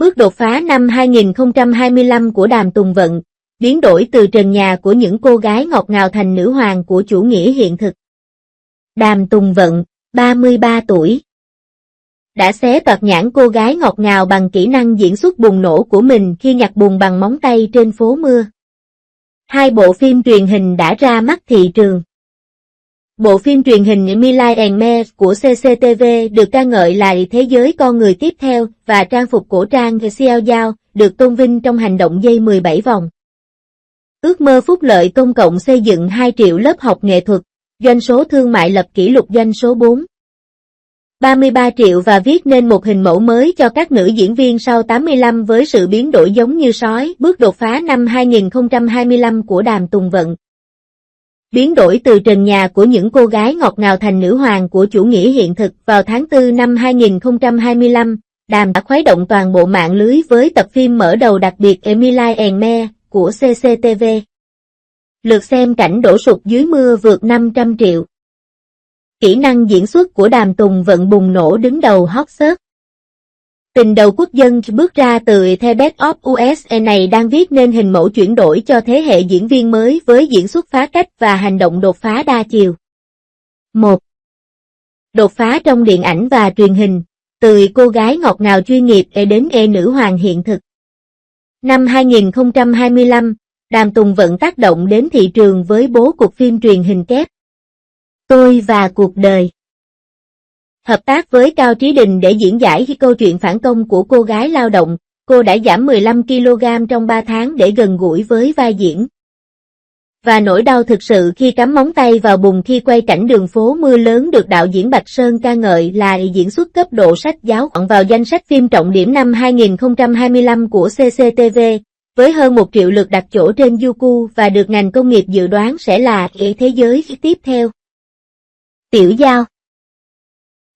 Bước đột phá năm 2025 của Đàm Tùng Vận, biến đổi từ trần nhà của những cô gái ngọt ngào thành nữ hoàng của chủ nghĩa hiện thực. Đàm Tùng Vận, 33 tuổi. Đã xé toạc nhãn cô gái ngọt ngào bằng kỹ năng diễn xuất bùng nổ của mình khi nhặt bùn bằng móng tay trên phố mưa. 2 bộ phim truyền hình đã ra mắt thị trường. Bộ phim truyền hình Millie and Me của CCTV được ca ngợi là thế giới con người tiếp theo và trang phục cổ trang Xiao Giao được tôn vinh trong hành động dây 17 vòng. Ước mơ phúc lợi công cộng xây dựng 2 triệu lớp học nghệ thuật, doanh số thương mại lập kỷ lục doanh số 33 triệu và viết nên một hình mẫu mới cho các nữ diễn viên sau 85 với sự biến đổi giống như sói. Bước đột phá năm 2025 của Đàm Tùng Vận. Biến đổi từ trần nhà của những cô gái ngọt ngào thành nữ hoàng của chủ nghĩa hiện thực. Vào tháng 4 năm 2025, Đàm đã khuấy động toàn bộ mạng lưới với tập phim mở đầu đặc biệt Millie and Me của CCTV. Lượt xem cảnh đổ sụp dưới mưa vượt 500 triệu. Kỹ năng diễn xuất của Đàm Tùng Vận bùng nổ đứng đầu hot search. Tình đầu quốc dân bước ra từ The Best of USA này đang viết nên hình mẫu chuyển đổi cho thế hệ diễn viên mới với diễn xuất phá cách và hành động đột phá đa chiều. 1. Đột phá trong điện ảnh và truyền hình, từ cô gái ngọt ngào chuyên nghiệp đến nữ hoàng hiện thực. Năm 2025, Đàm Tùng Vận tác động đến thị trường với bố cục phim truyền hình kép Tôi và cuộc đời. Hợp tác với Cao Trí Đình để diễn giải câu chuyện phản công của cô gái lao động, cô đã giảm 15 kg trong 3 tháng để gần gũi với vai diễn. Và nỗi đau thực sự khi cắm móng tay vào bùn khi quay cảnh đường phố mưa lớn được đạo diễn Bạch Sơn ca ngợi là diễn xuất cấp độ sách giáo khoa vào danh sách phim trọng điểm năm 2025 của CCTV, với hơn 1 triệu lượt đặt chỗ trên Youku và được ngành công nghiệp dự đoán sẽ là thế giới tiếp theo. Tiểu Giao.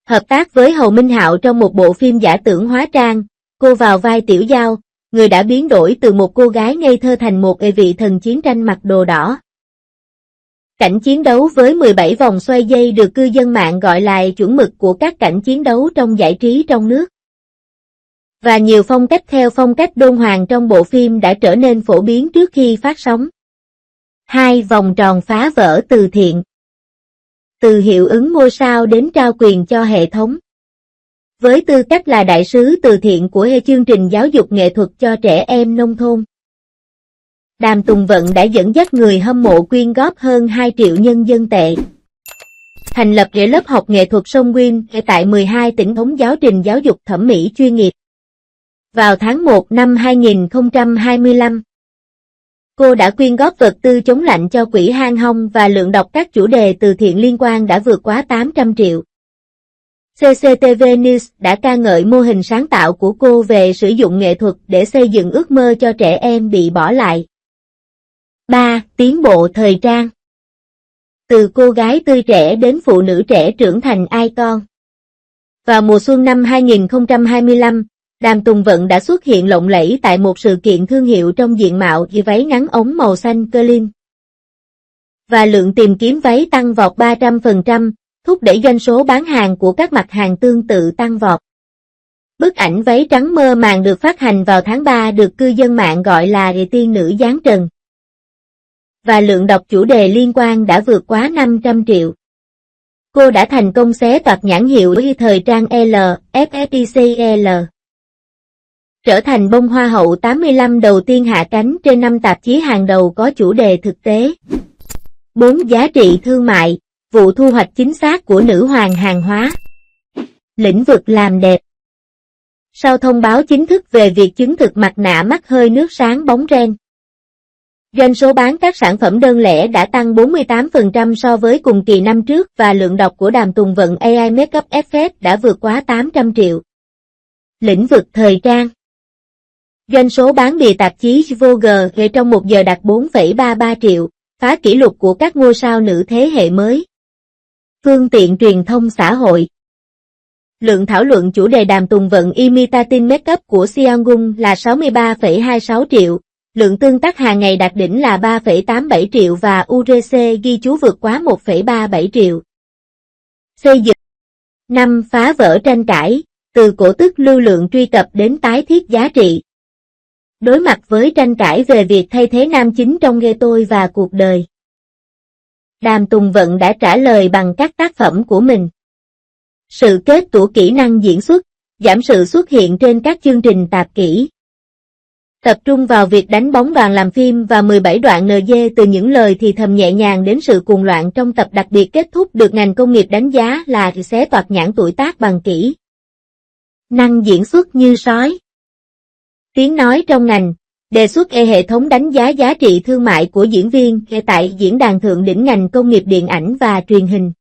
Hợp tác với Hầu Minh Hạo trong một bộ phim giả tưởng hóa trang, cô vào vai Tiểu Giao, người đã biến đổi từ một cô gái ngây thơ thành một vị thần chiến tranh mặc đồ đỏ. Cảnh chiến đấu với 17 vòng xoay dây được cư dân mạng gọi là chuẩn mực của các cảnh chiến đấu trong giải trí trong nước. Và nhiều phong cách theo phong cách đôn hoàng trong bộ phim đã trở nên phổ biến trước khi phát sóng. 2 vòng tròn phá vỡ từ thiện. Từ hiệu ứng ngôi sao đến trao quyền cho hệ thống. Với tư cách là đại sứ từ thiện của chương trình giáo dục nghệ thuật cho trẻ em nông thôn, Đàm Tùng Vận đã dẫn dắt người hâm mộ quyên góp hơn 2 triệu nhân dân tệ. Thành lập lớp học nghệ thuật Sông Nguyên tại 12 tỉnh thống giáo trình giáo dục thẩm mỹ chuyên nghiệp. Vào tháng 1 năm 2025, cô đã quyên góp vật tư chống lạnh cho quỹ Han Hong và lượng đọc các chủ đề từ thiện liên quan đã vượt quá 800 triệu. CCTV News đã ca ngợi mô hình sáng tạo của cô về sử dụng nghệ thuật để xây dựng ước mơ cho trẻ em bị bỏ lại. 3. Tiến bộ thời trang. Từ cô gái tươi trẻ đến phụ nữ trẻ trưởng thành icon. Vào mùa xuân năm 2025, Đàm Tùng Vận đã xuất hiện lộng lẫy tại một sự kiện thương hiệu trong diện mạo váy ngắn ống màu xanh Clean. Và lượng tìm kiếm váy tăng vọt 300%, thúc đẩy doanh số bán hàng của các mặt hàng tương tự tăng vọt. Bức ảnh váy trắng mơ màng được phát hành vào tháng 3 được cư dân mạng gọi là tiên nữ giáng trần. Và lượng đọc chủ đề liên quan đã vượt quá 500 triệu. Cô đã thành công xé toạc nhãn hiệu thời trang L, FFTCL. Trở thành bông hoa hậu 85 đầu tiên hạ cánh trên 5 tạp chí hàng đầu có chủ đề thực tế. 4. Giá trị thương mại, vụ thu hoạch chính xác của nữ hoàng hàng hóa. Lĩnh vực làm đẹp. Sau thông báo chính thức về việc chứng thực mặt nạ mắt hơi nước sáng bóng ren, doanh số bán các sản phẩm đơn lẻ đã tăng 48% so với cùng kỳ năm trước và lượng đọc của Đàm Tùng Vận AI Makeup Effect đã vượt quá 800 triệu. Lĩnh vực thời trang. Doanh số bán bìa tạp chí Vogue trong một giờ đạt 4,33 triệu, phá kỷ lục của các ngôi sao nữ thế hệ mới. Phương tiện truyền thông xã hội. Lượng thảo luận chủ đề Đàm Tùng Vận Imitating Makeup của Seunggun là 63,26 triệu, lượng tương tác hàng ngày đạt đỉnh là 3,87 triệu và UGC ghi chú vượt quá 1,37 triệu. Xây dựng. 5. Phá vỡ tranh cãi, từ cổ tức lưu lượng truy cập đến tái thiết giá trị. Đối mặt với tranh cãi về việc thay thế nam chính trong Nghe Tôi Và Cuộc Đời, Đàm Tùng Vận đã trả lời bằng các tác phẩm của mình. Sự kết tủa kỹ năng diễn xuất, giảm sự xuất hiện trên các chương trình tạp kỹ. Tập trung vào việc đánh bóng đoàn làm phim và 17 đoạn NG từ những lời thì thầm nhẹ nhàng đến sự cuồng loạn trong tập đặc biệt kết thúc được ngành công nghiệp đánh giá là xé toạc nhãn tuổi tác bằng kỹ năng diễn xuất như sói. Tiếng nói trong ngành, đề xuất hệ thống đánh giá giá trị thương mại của diễn viên tại diễn đàn thượng đỉnh ngành công nghiệp điện ảnh và truyền hình.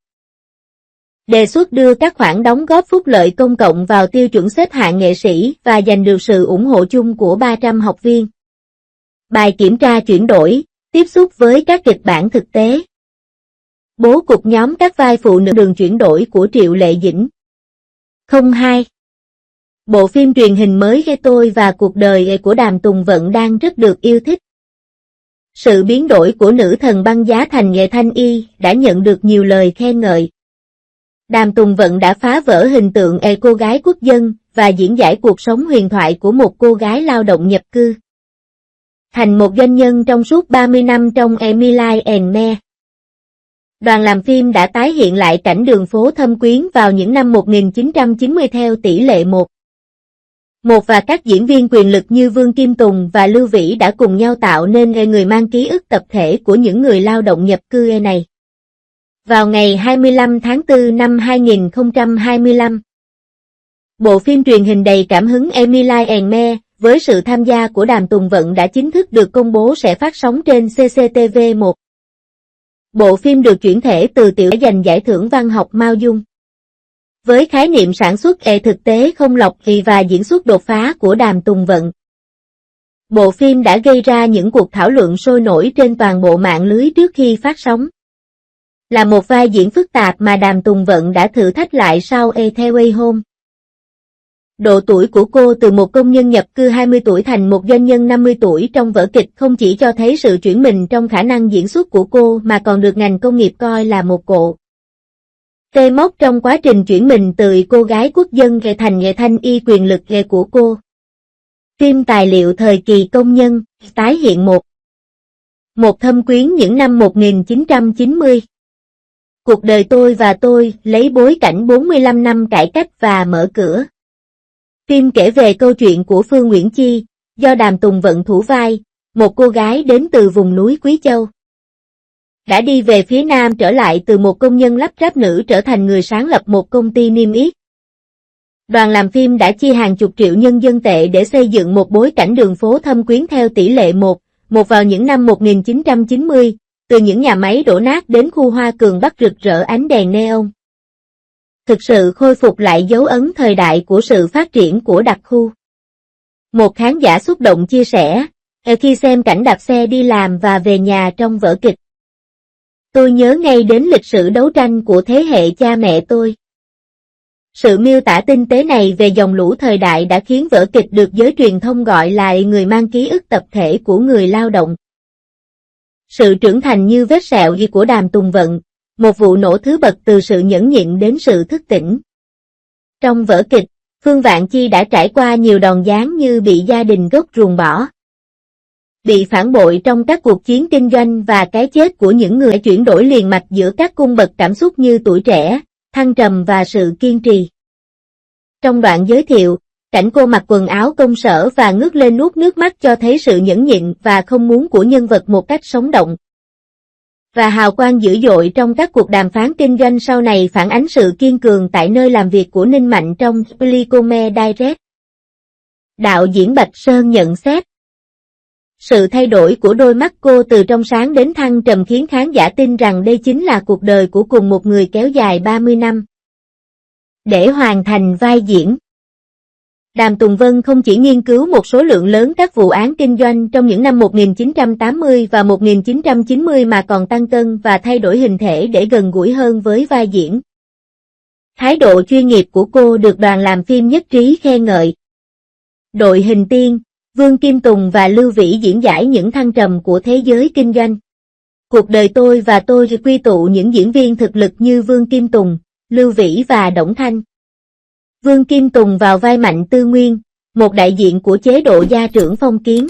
Đề xuất đưa các khoản đóng góp phúc lợi công cộng vào tiêu chuẩn xếp hạng nghệ sĩ và giành được sự ủng hộ chung của 300 học viên. Bài kiểm tra chuyển đổi, tiếp xúc với các kịch bản thực tế. Bố cục nhóm các vai phụ nữ đường chuyển đổi của Triệu Lệ Dĩnh. 02. Bộ phim truyền hình mới Nghe Tôi Và Cuộc Đời của Đàm Tùng Vận đang rất được yêu thích. Sự biến đổi của nữ thần băng giá thành Nghệ Thanh Y đã nhận được nhiều lời khen ngợi. Đàm Tùng Vận đã phá vỡ hình tượng cô gái quốc dân và diễn giải cuộc sống huyền thoại của một cô gái lao động nhập cư. Thành một doanh nhân trong suốt 30 năm trong Emily and Me. Đoàn làm phim đã tái hiện lại cảnh đường phố Thâm Quyến vào những năm 1990 theo tỷ lệ 1:1 và các diễn viên quyền lực như Vương Kim Tùng và Lưu Vĩ đã cùng nhau tạo nên người mang ký ức tập thể của những người lao động nhập cư này. Vào ngày 25 tháng 4 năm 2025, bộ phim truyền hình đầy cảm hứng Emily and Me, với sự tham gia của Đàm Tùng Vận đã chính thức được công bố sẽ phát sóng trên CCTV1. Bộ phim được chuyển thể từ tiểu giành giải thưởng văn học Mao Dung. Với khái niệm sản xuất thực tế không lọc và diễn xuất đột phá của Đàm Tùng Vận, bộ phim đã gây ra những cuộc thảo luận sôi nổi trên toàn bộ mạng lưới trước khi phát sóng. Là một vai diễn phức tạp mà Đàm Tùng Vận đã thử thách lại sau The Way Home. Độ tuổi của cô từ một công nhân nhập cư 20 tuổi thành một doanh nhân 50 tuổi trong vở kịch không chỉ cho thấy sự chuyển mình trong khả năng diễn xuất của cô mà còn được ngành công nghiệp coi là một cột mốc trong quá trình chuyển mình từ cô gái quốc dân thành Nghệ Thanh Y quyền lực của cô. Phim tài liệu thời kỳ công nhân, tái hiện một Thâm Quyến những năm 1990. Cuộc đời tôi và tôi lấy bối cảnh 45 năm cải cách và mở cửa. Phim kể về câu chuyện của Phương Nguyễn Chi, do Đàm Tùng Vận thủ vai, một cô gái đến từ vùng núi Quý Châu. Đã đi về phía Nam trở lại từ một công nhân lắp ráp nữ trở thành người sáng lập một công ty niêm yết. Đoàn làm phim đã chi hàng chục triệu nhân dân tệ để xây dựng một bối cảnh đường phố Thâm Quyến theo tỷ lệ 1:1 vào những năm 1990, từ những nhà máy đổ nát đến khu Hoa Cường Bắc rực rỡ ánh đèn neon. Thực sự khôi phục lại dấu ấn thời đại của sự phát triển của đặc khu. Một khán giả xúc động chia sẻ, khi xem cảnh đạp xe đi làm và về nhà trong vở kịch. Tôi nhớ ngay đến lịch sử đấu tranh của thế hệ cha mẹ tôi. Sự miêu tả tinh tế này về dòng lũ thời đại đã khiến vở kịch được giới truyền thông gọi là người mang ký ức tập thể của người lao động. Sự trưởng thành như vết sẹo của Đàm Tùng Vận, một vụ nổ thứ bậc từ sự nhẫn nhịn đến sự thức tỉnh. Trong vở kịch, Phương Vạn Chi đã trải qua nhiều đòn giáng như bị gia đình gốc ruồng bỏ, bị phản bội trong các cuộc chiến kinh doanh và cái chết của những người chuyển đổi liền mạch giữa các cung bậc cảm xúc như tuổi trẻ, thăng trầm và sự kiên trì. Trong đoạn giới thiệu, cảnh cô mặc quần áo công sở và ngước lên nuốt nước mắt cho thấy sự nhẫn nhịn và không muốn của nhân vật một cách sống động. Và hào quang dữ dội trong các cuộc đàm phán kinh doanh sau này phản ánh sự kiên cường tại nơi làm việc của Ninh Mạnh trong Polycome Direct. Đạo diễn Bạch Sơn nhận xét. Sự thay đổi của đôi mắt cô từ trong sáng đến thăng trầm khiến khán giả tin rằng đây chính là cuộc đời của cùng một người kéo dài 30 năm. Để hoàn thành vai diễn, Đàm Tùng Vân không chỉ nghiên cứu một số lượng lớn các vụ án kinh doanh trong những năm 1980 và 1990 mà còn tăng cân và thay đổi hình thể để gần gũi hơn với vai diễn. Thái độ chuyên nghiệp của cô được đoàn làm phim nhất trí khen ngợi. Đội hình tiên, Vương Kim Tùng và Lưu Vĩ diễn giải những thăng trầm của thế giới kinh doanh. Cuộc đời tôi và tôi quy tụ những diễn viên thực lực như Vương Kim Tùng, Lưu Vĩ và Đổng Thanh. Vương Kim Tùng vào vai Mạnh Tư Nguyên, một đại diện của chế độ gia trưởng phong kiến.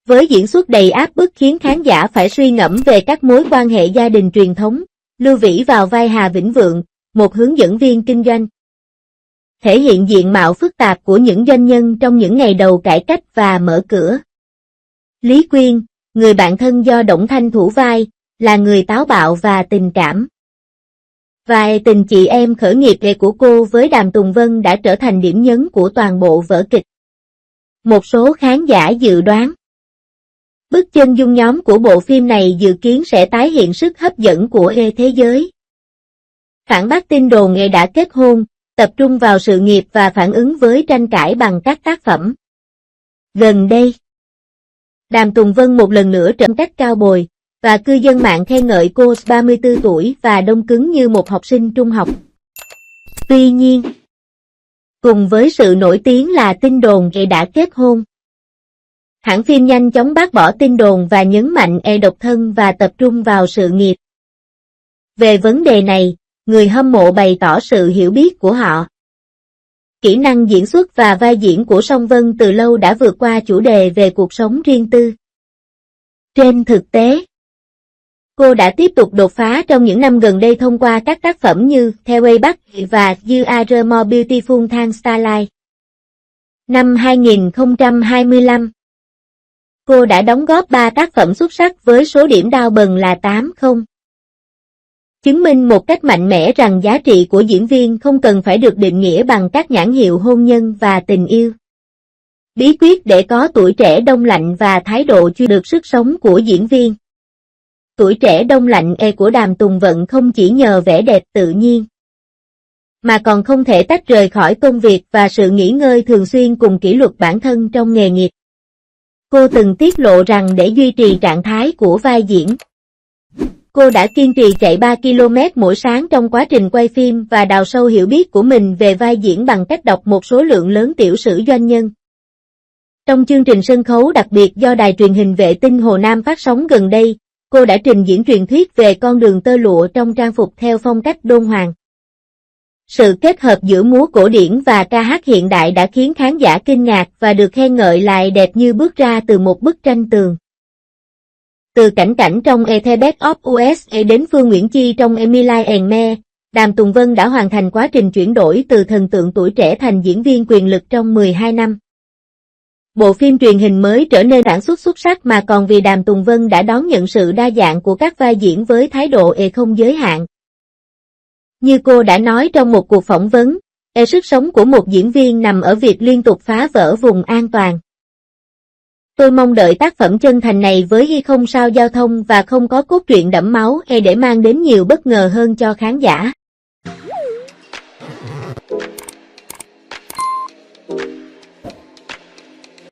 Với diễn xuất đầy áp bức khiến khán giả phải suy ngẫm về các mối quan hệ gia đình truyền thống, Lưu Vĩ vào vai Hà Vĩnh Vượng, một hướng dẫn viên kinh doanh. Thể hiện diện mạo phức tạp của những doanh nhân trong những ngày đầu cải cách và mở cửa. Lý Quyên, người bạn thân do Đổng Thanh thủ vai, là người táo bạo và tình cảm. Vai tình chị em khởi nghiệp của cô với Đàm Tùng Vân đã trở thành điểm nhấn của toàn bộ vở kịch. Một số khán giả dự đoán bức chân dung nhóm của bộ phim này dự kiến sẽ tái hiện sức hấp dẫn của thế giới. Phản bác tin đồn đã kết hôn, tập trung vào sự nghiệp và phản ứng với tranh cãi bằng các tác phẩm. Gần đây, Đàm Tùng Vân một lần nữa trở cách cao bồi, và cư dân mạng khen ngợi cô 34 tuổi và đông cứng như một học sinh trung học. Tuy nhiên, cùng với sự nổi tiếng là tin đồn đã kết hôn, hãng phim nhanh chóng bác bỏ tin đồn và nhấn mạnh độc thân và tập trung vào sự nghiệp. Về vấn đề này, người hâm mộ bày tỏ sự hiểu biết của họ. Kỹ năng diễn xuất và vai diễn của Song Vân từ lâu đã vượt qua chủ đề về cuộc sống riêng tư. Trên thực tế, cô đã tiếp tục đột phá trong những năm gần đây thông qua các tác phẩm như Theo Way Back và You Are More Beautiful Than Starlight. Năm 2025, cô đã đóng góp 3 tác phẩm xuất sắc với số điểm Đao Bần là 8-0. Chứng minh một cách mạnh mẽ rằng giá trị của diễn viên không cần phải được định nghĩa bằng các nhãn hiệu hôn nhân và tình yêu. Bí quyết để có tuổi trẻ đông lạnh và thái độ chưa được sức sống của diễn viên. Tuổi trẻ đông lạnh của Đàm Tùng Vận không chỉ nhờ vẻ đẹp tự nhiên, mà còn không thể tách rời khỏi công việc và sự nghỉ ngơi thường xuyên cùng kỷ luật bản thân trong nghề nghiệp. Cô từng tiết lộ rằng để duy trì trạng thái của vai diễn, cô đã kiên trì chạy 3 km mỗi sáng trong quá trình quay phim và đào sâu hiểu biết của mình về vai diễn bằng cách đọc một số lượng lớn tiểu sử doanh nhân. Trong chương trình sân khấu đặc biệt do đài truyền hình vệ tinh Hồ Nam phát sóng gần đây, cô đã trình diễn truyền thuyết về con đường tơ lụa trong trang phục theo phong cách đôn hoàng. Sự kết hợp giữa múa cổ điển và ca hát hiện đại đã khiến khán giả kinh ngạc và được khen ngợi lại đẹp như bước ra từ một bức tranh tường. Từ cảnh cảnh trong The Best of Us đến Phương Nguyễn Chi trong Emily and Me, Đàm Tùng Vân đã hoàn thành quá trình chuyển đổi từ thần tượng tuổi trẻ thành diễn viên quyền lực trong 12 năm. Bộ phim truyền hình mới trở nên sản xuất xuất sắc mà còn vì Đàm Tùng Vân đã đón nhận sự đa dạng của các vai diễn với thái độ không giới hạn. Như cô đã nói trong một cuộc phỏng vấn, sức sống của một diễn viên nằm ở việc liên tục phá vỡ vùng an toàn. Tôi mong đợi tác phẩm chân thành này với không sao giao thông và không có cốt truyện đẫm máu để mang đến nhiều bất ngờ hơn cho khán giả.